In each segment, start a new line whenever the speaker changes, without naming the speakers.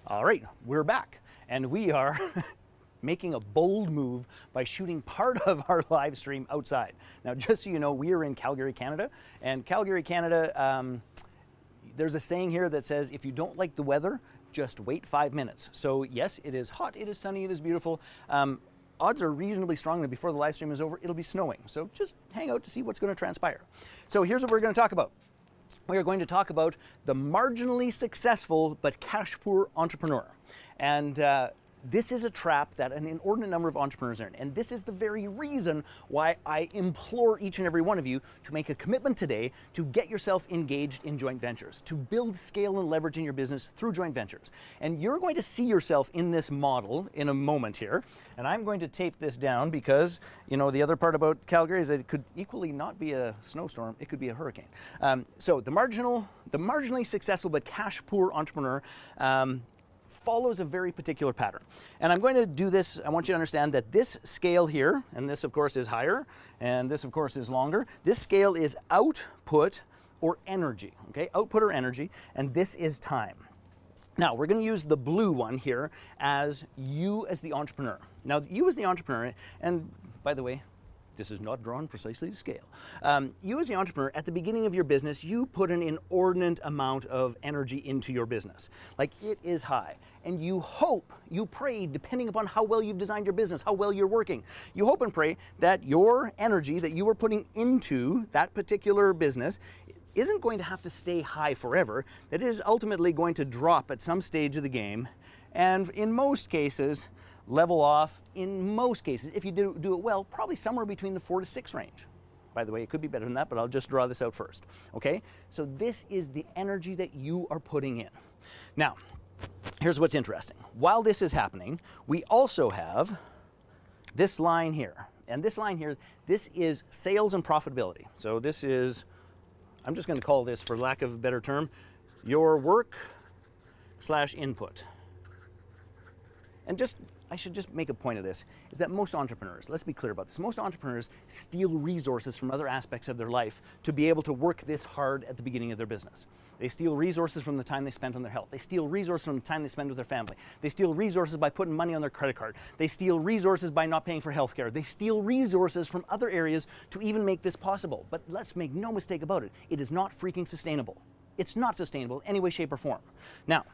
All right, we're back, and we are making a bold move by shooting part of our live stream outside. Now, just so you know, we are in Calgary, Canada, and Calgary, Canada, there's a saying here that says, if you don't like the weather, just wait 5 minutes. So yes, it is hot, it is sunny, it is beautiful. Odds are reasonably strong that before the live stream is over, it'll be snowing. So just hang out to see what's going to transpire. So here's what we're going to talk about. We are going to talk about the marginally successful but cash poor entrepreneur. And this is a trap that an inordinate number of entrepreneurs are in. And this is the very reason why I implore each and every one of you to make a commitment today to get yourself engaged in joint ventures, to build scale and leverage in your business through joint ventures. And you're going to see yourself in this model in a moment here. And I'm going to tape this down because, you know, the other part about Calgary is that it could equally not be a snowstorm, it could be a hurricane. So the marginally successful but cash poor entrepreneur follows a very particular pattern. And I'm going to do this, I want you to understand that this scale here, and this of course is higher, and this of course is longer, this scale is output or energy, okay? Output or energy, and this is time. Now, we're going to use the blue one here as you as the entrepreneur. Now, you as the entrepreneur, and by the way, this is not drawn precisely to scale. You as the entrepreneur, at the beginning of your business, you put an inordinate amount of energy into your business. Like, it is high. And you hope, you pray, depending upon how well you've designed your business, how well you're working, you hope and pray that your energy that you are putting into that particular business isn't going to have to stay high forever, that it is ultimately going to drop at some stage of the game, and in most cases, level off. In most cases, if you do it well, probably somewhere between the 4 to 6 range. By the way, it could be better than that, but I'll just draw this out first, okay? So this is the energy that you are putting in. Now, here's what's interesting. While this is happening, we also have this line here. And this line here, this is sales and profitability. So this is, I'm just going to call this, for lack of a better term, your work/input. And I should just make a point of this, is that most entrepreneurs, let's be clear about this, most entrepreneurs steal resources from other aspects of their life to be able to work this hard at the beginning of their business. They steal resources from the time they spent on their health. They steal resources from the time they spend with their family. They steal resources by putting money on their credit card. They steal resources by not paying for healthcare. They steal resources from other areas to even make this possible. But let's make no mistake about it, it is not freaking sustainable. It's not sustainable in any way, shape, or form. Now,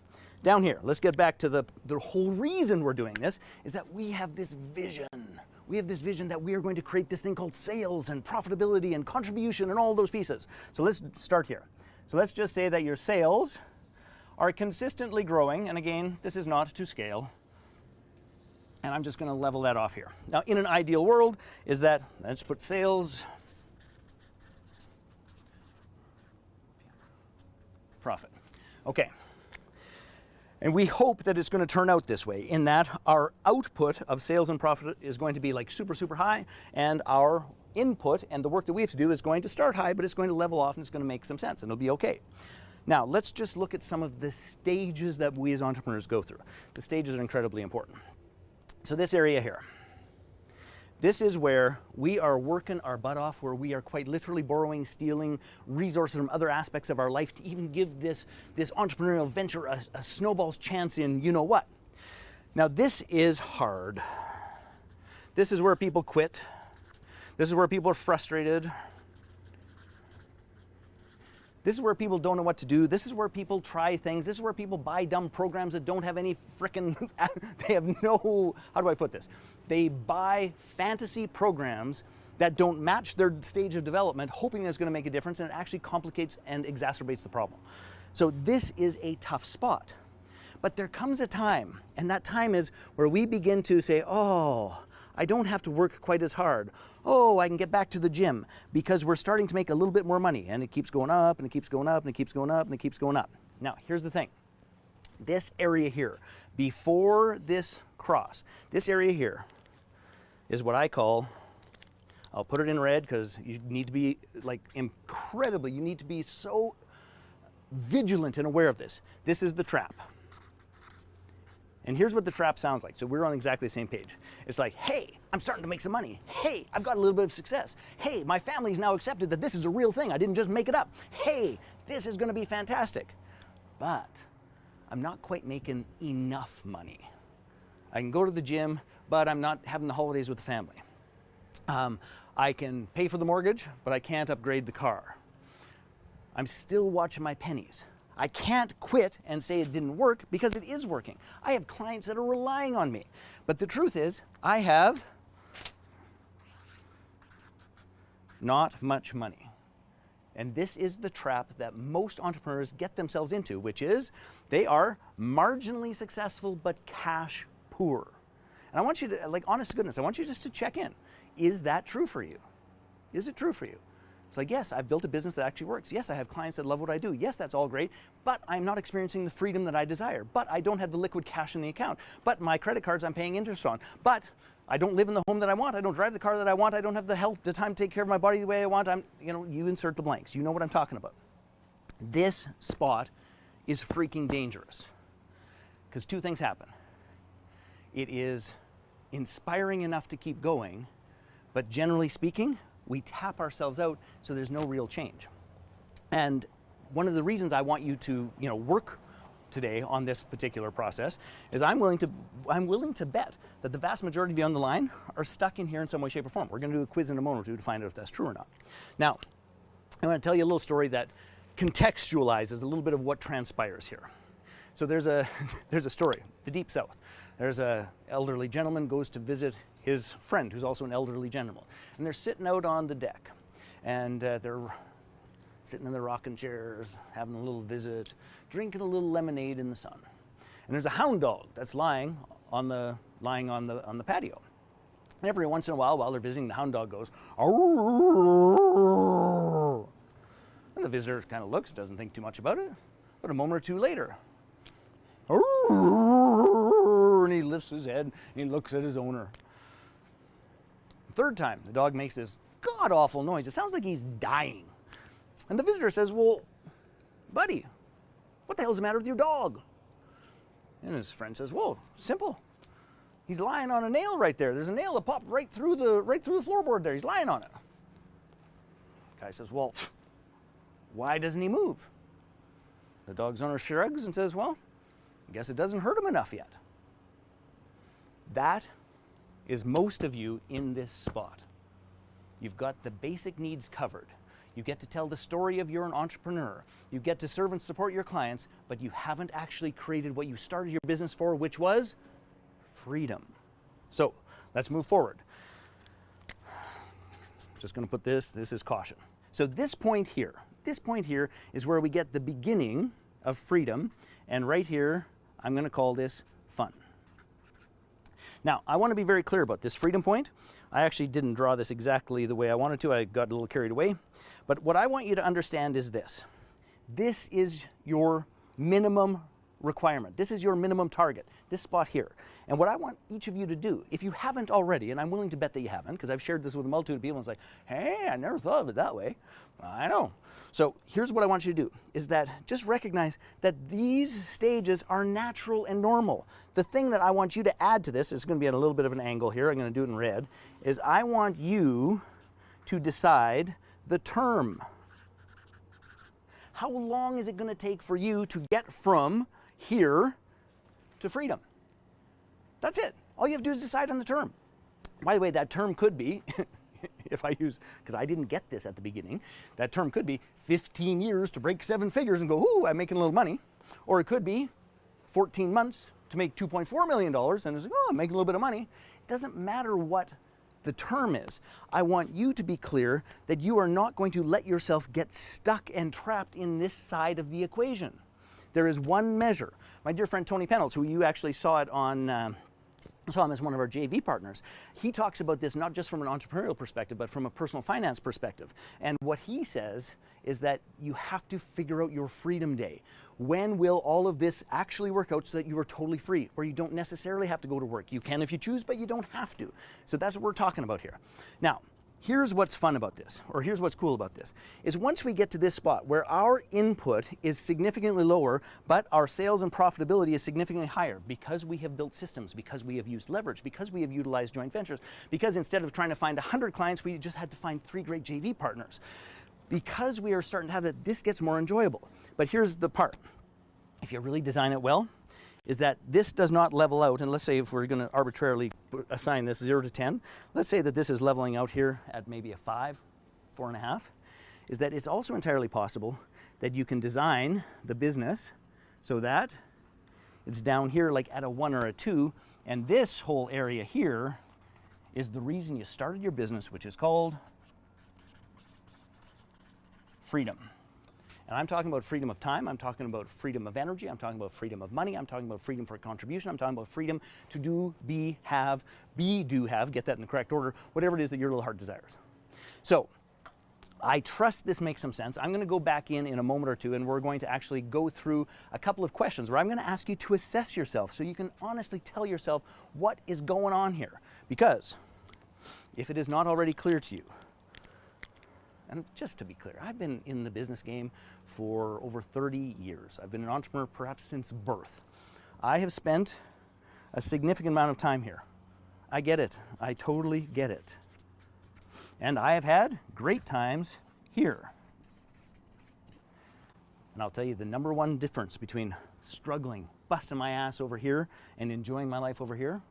down here, let's get back to the whole reason we're doing this, is that we have this vision. We have this vision that we are going to create this thing called sales and profitability and contribution and all those pieces. So let's start here. So let's just say that your sales are consistently growing, and again, this is not to scale, and I'm just going to level that off here. Now, in an ideal world, is that, let's put sales, profit. Okay. And we hope that it's going to turn out this way, in that our output of sales and profit is going to be like super, super high, and our input and the work that we have to do is going to start high, but it's going to level off and it's going to make some sense and it'll be okay. Now, let's just look at some of the stages that we as entrepreneurs go through. The stages are incredibly important. So this area here, this is where we are working our butt off, where we are quite literally borrowing, stealing resources from other aspects of our life to even give this entrepreneurial venture a snowball's chance in you know what. Now, this is hard. This is where people quit. This is where people are frustrated. This is where people don't know what to do. This is where people try things. This is where people buy dumb programs that don't have any frickin', they have no, how do I put this? They buy fantasy programs that don't match their stage of development, hoping that it's going to make a difference, and it actually complicates and exacerbates the problem. So this is a tough spot. But there comes a time, and that time is where we begin to say, oh, I don't have to work quite as hard. Oh, I can get back to the gym, because we're starting to make a little bit more money, and it keeps going up, and it keeps going up, and it keeps going up, and it keeps going up. Now, here's the thing. This area here, before this cross, this area here is what I call, I'll put it in red because you need to be like incredibly, you need to be so vigilant and aware of this. This is the trap. And here's what the trap sounds like. So we're on exactly the same page. It's like, hey, I'm starting to make some money. Hey, I've got a little bit of success. Hey, my family's now accepted that this is a real thing. I didn't just make it up. Hey, this is going to be fantastic. But I'm not quite making enough money. I can go to the gym, but I'm not having the holidays with the family. I can pay for the mortgage, but I can't upgrade the car. I'm still watching my pennies. I can't quit and say it didn't work because it is working. I have clients that are relying on me. But the truth is, I have not much money. And this is the trap that most entrepreneurs get themselves into, which is they are marginally successful but cash poor. And I want you to, like, honest to goodness, I want you just to check in. Is that true for you? Is it true for you? It's like, yes, I've built a business that actually works. Yes, I have clients that love what I do. Yes, that's all great, but I'm not experiencing the freedom that I desire. But I don't have the liquid cash in the account. But my credit cards I'm paying interest on. But I don't live in the home that I want. I don't drive the car that I want. I don't have the health, the time to take care of my body the way I want. You insert the blanks. You know what I'm talking about. This spot is freaking dangerous because two things happen. It is inspiring enough to keep going, but generally speaking, we tap ourselves out so there's no real change. And one of the reasons I want you to, work today on this particular process is I'm willing to bet that the vast majority of you on the line are stuck in here in some way, shape, or form. We're going to do a quiz in a moment or two to find out if that's true or not. Now, I'm going to tell you a little story that contextualizes a little bit of what transpires here. So there's a story, the Deep South. There's an elderly gentleman goes to visit his friend, who's also an elderly gentleman. And they're sitting out on the deck. And they're sitting in their rocking chairs, having a little visit, drinking a little lemonade in the sun. And there's a hound dog that's lying on the patio. And every once in a while they're visiting, the hound dog goes, "Arr!" And the visitor kind of looks, doesn't think too much about it. But a moment or two later, "Arr!" and he lifts his head and he looks at his owner. Third time, the dog makes this god-awful noise. It sounds like he's dying. And the visitor says, "Well, buddy, what the hell's the matter with your dog?" And his friend says, "Whoa, simple. He's lying on a nail right there. There's a nail that popped right through the floorboard there. He's lying on it." The guy says, "Well, why doesn't he move?" The dog's owner shrugs and says, "Well, I guess it doesn't hurt him enough yet." That is most of you in this spot. You've got the basic needs covered. You get to tell the story of you're an entrepreneur. You get to serve and support your clients, but you haven't actually created what you started your business for, which was freedom. So let's move forward. Just going to put this is caution. So this point here is where we get the beginning of freedom, and right here, I'm going to call this fun. Now, I want to be very clear about this freedom point. I actually didn't draw this exactly the way I wanted to. I got a little carried away. But what I want you to understand is this. This is your minimum requirement. This is your minimum target, this spot here. And what I want each of you to do, if you haven't already, and I'm willing to bet that you haven't, because I've shared this with a multitude of people, and it's like, hey, I never thought of it that way. I know. So here's what I want you to do, is that just recognize that these stages are natural and normal. The thing that I want you to add to this, is going to be at a little bit of an angle here, I'm going to do it in red, is I want you to decide the term. How long is it going to take for you to get from here to freedom? That's it. All you have to do is decide on the term. By the way, that term could be, if I use, because I didn't get this at the beginning, that term could be 15 years to break 7 figures and go, ooh, I'm making a little money. Or it could be 14 months to make $2.4 million and it's like, oh, I'm making a little bit of money. It doesn't matter what the term is. I want you to be clear that you are not going to let yourself get stuck and trapped in this side of the equation. There is one measure. My dear friend Tony Pennels, who you actually saw it on, saw him as one of our JV partners, he talks about this not just from an entrepreneurial perspective, but from a personal finance perspective. And what he says is that you have to figure out your freedom day. When will all of this actually work out so that you are totally free, where you don't necessarily have to go to work? You can if you choose, but you don't have to. So that's what we're talking about here. Now, here's what's fun about this, or here's what's cool about this, is once we get to this spot where our input is significantly lower, but our sales and profitability is significantly higher because we have built systems, because we have used leverage, because we have utilized joint ventures, because instead of trying to find 100 clients, we just had to find 3 great JV partners. Because we are starting to have that, this gets more enjoyable. But here's the part. if you really design it well, is that this does not level out. And let's say if we're going to arbitrarily assign this 0 to 10, let's say that this is leveling out here at maybe a 5, 4.5, is that it's also entirely possible that you can design the business so that it's down here like at a 1 or a 2, and this whole area here is the reason you started your business, which is called freedom. And I'm talking about freedom of time, I'm talking about freedom of energy, I'm talking about freedom of money, I'm talking about freedom for contribution, I'm talking about freedom to do, be, have, get that in the correct order, whatever it is that your little heart desires. So, I trust this makes some sense. I'm going to go back in a moment or two, and we're going to actually go through a couple of questions where I'm going to ask you to assess yourself so you can honestly tell yourself what is going on here. Because if it is not already clear to you, and just to be clear, I've been in the business game for over 30 years. I've been an entrepreneur perhaps since birth. I have spent a significant amount of time here. I get it. I totally get it. And I have had great times here. And I'll tell you the number one difference between struggling, busting my ass over here, and enjoying my life over here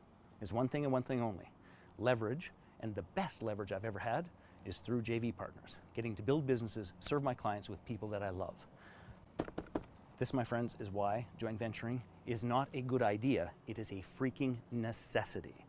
is one thing and one thing only: leverage. And the best leverage I've ever had is through JV partners, getting to build businesses, serve my clients with people that I love. This, my friends, is why joint venturing is not a good idea. It is a freaking necessity.